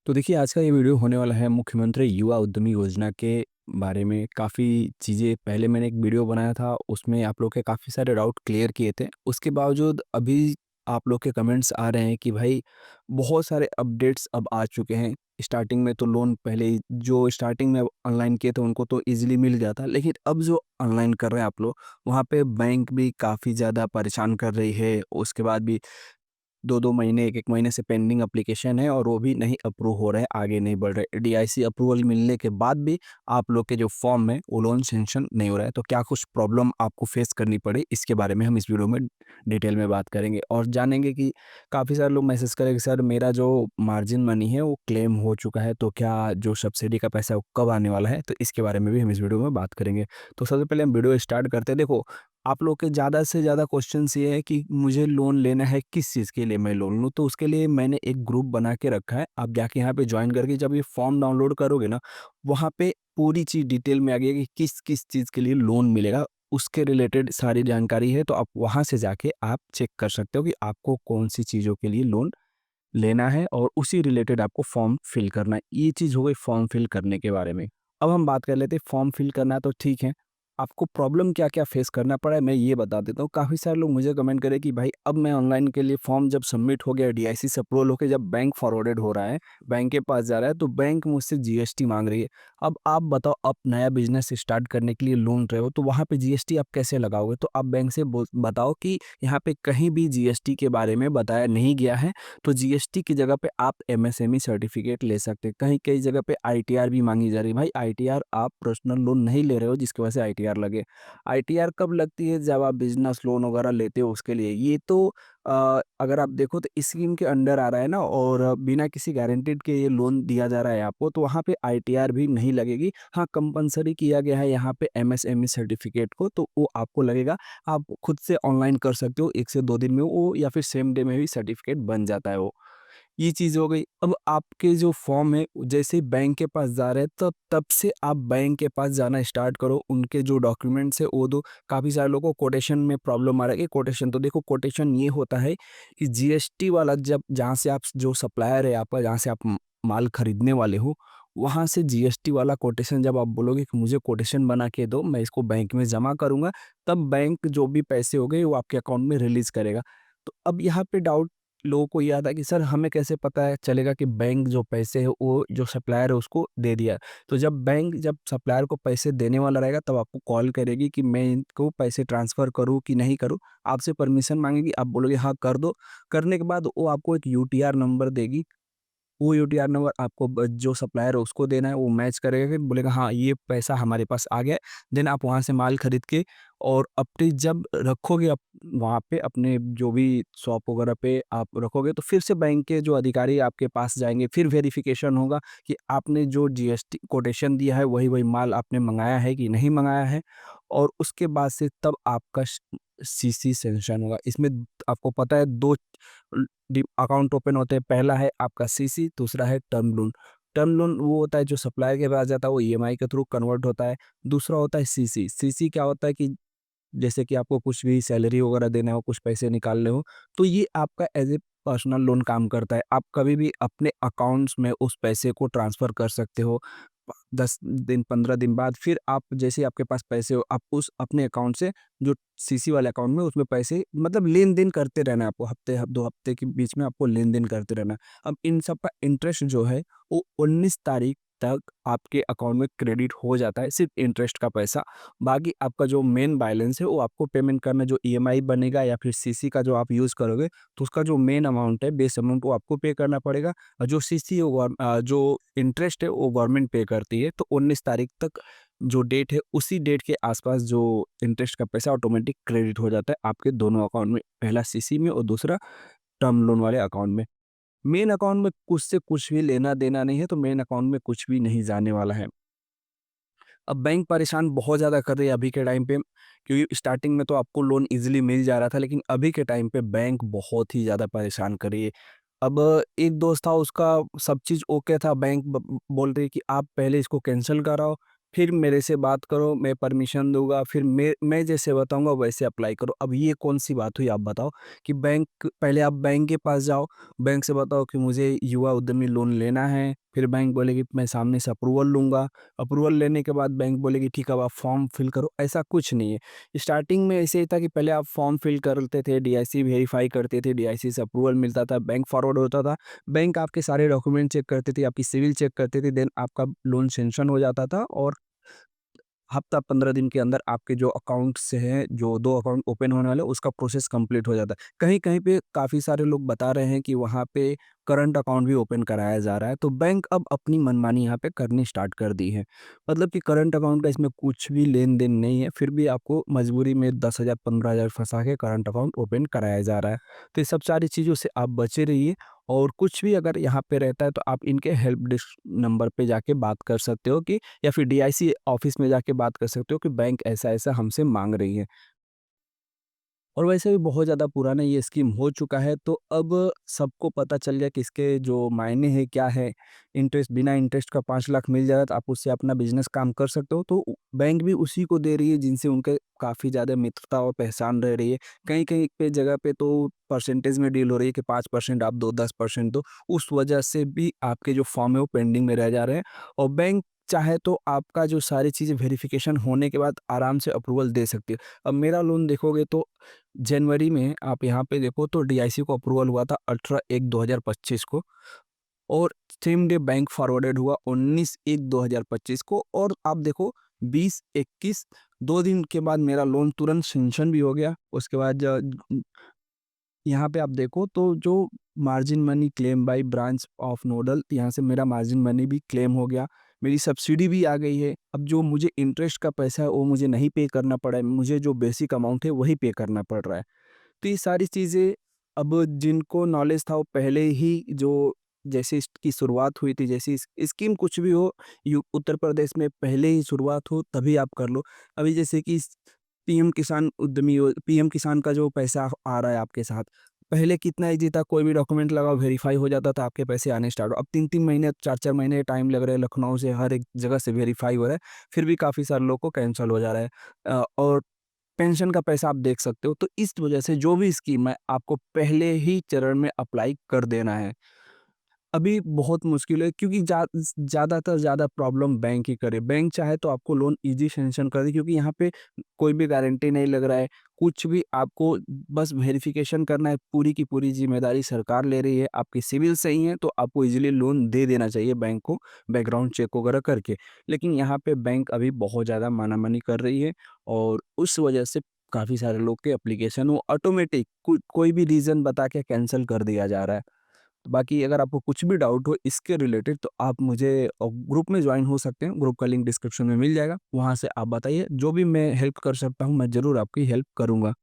तो देखिए आज का ये वीडियो होने वाला है मुख्यमंत्री युवा उद्यमी योजना के बारे में। काफ़ी चीज़ें पहले मैंने एक वीडियो बनाया था, उसमें आप लोग के काफ़ी सारे डाउट क्लियर किए थे। उसके बावजूद अभी आप लोग के कमेंट्स आ रहे हैं कि भाई बहुत सारे अपडेट्स अब आ चुके हैं। स्टार्टिंग में तो लोन पहले ही जो स्टार्टिंग में ऑनलाइन किए थे उनको तो ईज़िली मिल गया था, लेकिन अब जो ऑनलाइन कर रहे हैं आप लोग, वहाँ पे बैंक भी काफ़ी ज़्यादा परेशान कर रही है। उसके बाद भी 2-2 महीने, 1-1 महीने से पेंडिंग एप्लीकेशन है और वो भी नहीं अप्रूव हो रहे हैं, आगे नहीं बढ़ रहे। डीआईसी अप्रूवल मिलने के बाद भी आप लोग के जो फॉर्म है, वो लोन सैंक्शन नहीं हो रहा है। तो क्या कुछ प्रॉब्लम आपको फेस करनी पड़ी, इसके बारे में हम इस वीडियो में डिटेल में बात करेंगे और जानेंगे कि काफ़ी सारे लोग मैसेज करेंगे, सर मेरा जो मार्जिन मनी है, वो क्लेम हो चुका है, तो क्या जो सब्सिडी का पैसा है, वो कब आने वाला है? तो इसके बारे में भी हम इस वीडियो में बात करेंगे। तो सबसे पहले हम वीडियो स्टार्ट करते हैं। देखो, आप लोग के ज़्यादा से ज़्यादा क्वेश्चंस ये है कि मुझे लोन लेना है, किस चीज़ के लिए मैं लोन लूँ? तो उसके लिए मैंने एक ग्रुप बना के रखा है। आप जाके यहाँ पे जॉइन करके जब ये फॉर्म डाउनलोड करोगे ना, वहाँ पे पूरी चीज़ डिटेल में आ गई है कि किस-किस चीज़ के लिए लोन मिलेगा। उसके रिलेटेड सारी जानकारी है, तो आप वहाँ से जाके आप चेक कर सकते हो कि आपको कौन-सी चीज़ों के लिए लोन लेना है और उसी रिलेटेड आपको फॉर्म फिल करना है। ये चीज़ हो गई फॉर्म फिल करने के बारे में। अब हम बात कर लेते हैं, फॉर्म फिल करना है तो ठीक है, आपको प्रॉब्लम क्या-क्या फेस करना पड़ा है मैं ये बता देता हूँ। काफ़ी सारे लोग मुझे कमेंट करें कि भाई अब मैं ऑनलाइन के लिए फॉर्म जब सबमिट हो गया, डीआईसी से अप्रूवल होके जब बैंक फॉरवर्डेड हो रहा है, बैंक के पास जा रहा है, तो बैंक मुझसे जीएसटी माँग रही है। अब आप बताओ, आप नया बिज़नेस स्टार्ट करने के लिए लोन रहे हो, तो वहाँ पे जीएसटी आप कैसे लगाओगे? तो आप बैंक से बताओ कि यहाँ पे कहीं भी जीएसटी के बारे में बताया नहीं गया है, तो जीएसटी की जगह पे आप एमएसएमई सर्टिफिकेट ले सकते हैं। कहीं कई जगह पे आईटीआर भी माँगी जा रही है। भाई आईटीआर, आप पर्सनल लोन नहीं ले रहे हो जिसकी वजह से आईटीआर लगे। आईटीआर कब लगती है? जब आप बिज़नेस लोन वगैरह लेते हो उसके लिए। ये तो अगर आप देखो तो स्कीम के अंडर आ रहा है ना, और बिना किसी गारंटीड के ये लोन दिया जा रहा है आपको, तो वहाँ पे आईटीआर भी नहीं लगेगी। हाँ, कंपल्सरी किया गया है यहाँ पे एमएसएमई सर्टिफिकेट को, तो वो आपको लगेगा। आप खुद से ऑनलाइन कर सकते हो, 1 से 2 दिन में वो या फिर सेम डे में भी सर्टिफिकेट बन जाता है वो। ये चीज़ हो गई। अब आपके जो फॉर्म है, जैसे ही बैंक के पास जा रहे हैं, तब तब से आप बैंक के पास जाना स्टार्ट करो। उनके जो डॉक्यूमेंट्स है वो दो। काफ़ी सारे लोगों को कोटेशन में प्रॉब्लम आ रहा है कि कोटेशन, तो देखो कोटेशन ये होता है कि जीएसटी वाला, जब जहाँ से आप जो सप्लायर है आपका, जहाँ से आप माल खरीदने वाले हो, वहाँ से जीएसटी वाला कोटेशन जब आप बोलोगे कि मुझे कोटेशन बना के दो, मैं इसको बैंक में जमा करूँगा, तब बैंक जो भी पैसे हो गए वो आपके अकाउंट में रिलीज़ करेगा। तो अब यहाँ पे डाउट लोगों को ये आता है कि सर हमें कैसे पता है चलेगा कि बैंक जो पैसे है वो जो सप्लायर है उसको दे दिया। तो जब सप्लायर को पैसे देने वाला रहेगा, तब आपको कॉल करेगी कि मैं इनको पैसे ट्रांसफ़र करूँ कि नहीं करूँ? आपसे परमिशन माँगेगी, आप बोलोगे हाँ कर दो। करने के बाद वो आपको एक यूटीआर नंबर देगी। वो यूटीआर नंबर आपको जो सप्लायर है उसको देना है, वो मैच करेगा, फिर बोलेगा हाँ ये पैसा हमारे पास आ गया है। देन आप वहाँ से माल खरीद के और अपनी जब रखोगे आप वहाँ पे, अपने जो भी शॉप वगैरह पे आप रखोगे, तो फिर से बैंक के जो अधिकारी आपके पास जाएंगे, फिर वेरिफिकेशन होगा कि आपने जो जीएसटी कोटेशन दिया है वही वही माल आपने मंगाया है कि नहीं मंगाया है, और उसके बाद से तब आपका सीसी सैंक्शन होगा। इसमें आपको पता है दो अकाउंट ओपन होते हैं। पहला है आपका सीसी, दूसरा है टर्म लोन। टर्म लोन वो होता है जो सप्लायर के पास जाता है, वो ईएमआई के थ्रू कन्वर्ट होता है। दूसरा होता है सीसी। सीसी क्या होता है कि जैसे कि आपको कुछ भी सैलरी वगैरह देना हो, कुछ पैसे निकालने हो, तो ये आपका एज ए पर्सनल लोन काम करता है। आप कभी भी अपने अकाउंट्स में उस पैसे को ट्रांसफ़र कर सकते हो। 10 दिन 15 दिन बाद फिर आप, जैसे ही आपके पास पैसे हो, आप उस अपने अकाउंट से जो सीसी वाले अकाउंट में उसमें पैसे, मतलब लेन-देन करते रहना है आपको। हफ्ते 2 हफ्ते के बीच में आपको लेन-देन करते रहना है। अब इन सब का इंटरेस्ट जो है वो 19 तारीख तक आपके अकाउंट में क्रेडिट हो जाता है, सिर्फ़ इंटरेस्ट का पैसा। बाकी आपका जो मेन बैलेंस है वो आपको पेमेंट करना, जो ईएमआई बनेगा या फिर सीसी का जो आप यूज़ करोगे, तो उसका जो मेन अमाउंट है, बेस अमाउंट, वो आपको पे करना पड़ेगा। और जो सीसी है जो इंटरेस्ट है वो गवर्नमेंट पे करती है। तो 19 तारीख तक जो डेट है, उसी डेट के आसपास जो इंटरेस्ट का पैसा ऑटोमेटिक क्रेडिट हो जाता है आपके दोनों अकाउंट में, पहला सीसी में और दूसरा टर्म लोन वाले अकाउंट में। मेन अकाउंट में कुछ से कुछ भी लेना-देना नहीं है, तो मेन अकाउंट में कुछ भी नहीं जाने वाला है। अब बैंक परेशान बहुत ज़्यादा कर रही है अभी के टाइम पे, क्योंकि स्टार्टिंग में तो आपको लोन ईज़िली मिल जा रहा था, लेकिन अभी के टाइम पे बैंक बहुत ही ज़्यादा परेशान कर रही है। अब एक दोस्त था, उसका सब चीज़ ओके था, बैंक बोल रही है कि आप पहले इसको कैंसल कराओ, फिर मेरे से बात करो, मैं परमिशन दूँगा, फिर मैं जैसे बताऊँगा वैसे अप्लाई करो। अब ये कौन-सी बात हुई आप बताओ कि बैंक पहले आप बैंक के पास जाओ, बैंक से बताओ कि मुझे युवा उद्यमी लोन लेना है, फिर बैंक बोलेगी मैं सामने से अप्रूवल लूँगा, अप्रूवल लेने के बाद बैंक बोलेगी ठीक है अब आप फॉर्म फिल करो, ऐसा कुछ नहीं है। स्टार्टिंग में ऐसे ही था कि पहले आप फॉर्म फिल करते थे, डीआईसी वेरीफाई करते थे, डीआईसी से अप्रूवल मिलता था, बैंक फॉरवर्ड होता था, बैंक आपके सारे डॉक्यूमेंट चेक करती थी, आपकी सिविल चेक करती थी, देन आपका लोन सैंक्शन हो जाता था और हफ्ता 15 दिन के अंदर आपके जो अकाउंट से हैं, जो 2 अकाउंट ओपन होने वाले हैं, उसका प्रोसेस कंप्लीट हो जाता है। कहीं-कहीं पे काफ़ी सारे लोग बता रहे हैं कि वहाँ पे करंट अकाउंट भी ओपन कराया जा रहा है, तो बैंक अब अपनी मनमानी यहाँ पे करनी स्टार्ट कर दी है। मतलब कि करंट अकाउंट का इसमें कुछ भी लेन-देन नहीं है, फिर भी आपको मजबूरी में 10,000 15,000 फँसा के करंट अकाउंट ओपन कराया जा रहा है। तो ये सब सारी चीज़ों से आप बचे रहिए और कुछ भी अगर यहाँ पे रहता है, तो आप इनके हेल्प डेस्क नंबर पे जाके बात कर सकते हो कि या फिर डीआईसी ऑफिस में जाके बात कर सकते हो कि बैंक ऐसा-ऐसा हमसे माँग रही है। और वैसे भी बहुत ज़्यादा पुराना ये स्कीम हो चुका है, तो अब सबको पता चल गया कि इसके जो मायने हैं, क्या है। इंटरेस्ट बिना इंटरेस्ट का 5 लाख मिल जाएगा, तो आप उससे अपना बिज़नेस काम कर सकते हो। तो बैंक भी उसी को दे रही है, जिनसे उनके काफ़ी ज़्यादा मित्रता और पहचान रह रही है। कहीं-कहीं पे जगह पे तो परसेंटेज में डील हो रही है कि 5% आप दो, 10% दो। उस वजह से भी आपके जो फॉर्म है, वो पेंडिंग में रह जा रहे हैं और बैंक चाहे तो आपका जो सारी चीज़ें वेरिफ़िकेशन होने के बाद आराम से अप्रूवल दे सकती है। अब मेरा लोन देखोगे तो जनवरी में आप यहाँ पे देखो तो डीआईसी को अप्रूवल हुआ था 18/1/2025 को और सेम डे बैंक फॉरवर्डेड हुआ 19/1/2025 को और आप देखो 20-21 2 दिन के बाद मेरा लोन तुरंत सैंक्शन भी हो गया। उसके बाद यहाँ पे आप देखो तो जो margin money claim by branch of nodal यहाँ से मेरा मार्जिन मनी भी क्लेम हो गया। मेरी सब्सिडी भी आ गई है। अब जो मुझे इंटरेस्ट का पैसा है वो मुझे नहीं पे करना पड़ा है। मुझे जो बेसिक अमाउंट है वही पे करना पड़ रहा है। तो ये सारी चीज़ें अब जिनको नॉलेज था वो पहले ही जो जैसे इसकी शुरुआत हुई थी जैसी स्कीम कुछ भी हो उत्तर प्रदेश में पहले ही शुरुआत हो तभी आप कर लो। अभी जैसे कि पीएम किसान उद्यमी पीएम किसान का जो पैसा आ रहा है आपके साथ, पहले कितना ईज़ी था कोई भी डॉक्यूमेंट लगाओ वेरीफाई हो जाता था आपके पैसे आने स्टार्ट हो। अब 3-3 महीने 4-4 महीने टाइम लग रहे हैं लखनऊ से हर एक जगह से वेरीफाई हो रहा है, फिर भी काफ़ी सारे लोग को कैंसल हो जा रहा है। और पेंशन का पैसा आप देख सकते हो, तो इस वजह से जो भी स्कीम है आपको पहले ही चरण में अप्लाई कर देना है। अभी बहुत मुश्किल है क्योंकि ज़्यादातर ज़्यादा प्रॉब्लम बैंक ही करे। बैंक चाहे तो आपको लोन ईज़ी सैंक्शन कर दे क्योंकि यहाँ पे कोई भी गारंटी नहीं लग रहा है, कुछ भी आपको बस वेरिफ़िकेशन करना है, पूरी की पूरी ज़िम्मेदारी सरकार ले रही है। आपकी सिविल सही है तो आपको ईज़िली लोन दे देना चाहिए बैंक को, बैकग्राउंड चेक वगैरह करके। लेकिन यहाँ पे बैंक अभी बहुत ज़्यादा माना-मानी कर रही है और उस वजह से काफ़ी सारे लोग के एप्लीकेशन वो ऑटोमेटिक कोई भी रीज़न बता के कैंसल कर दिया जा रहा है। बाकी अगर आपको कुछ भी डाउट हो इसके रिलेटेड तो आप मुझे ग्रुप में ज्वाइन हो सकते हैं। ग्रुप का लिंक डिस्क्रिप्शन में मिल जाएगा। वहाँ से आप बताइए, जो भी मैं हेल्प कर सकता हूँ, मैं ज़रूर आपकी हेल्प करूँगा।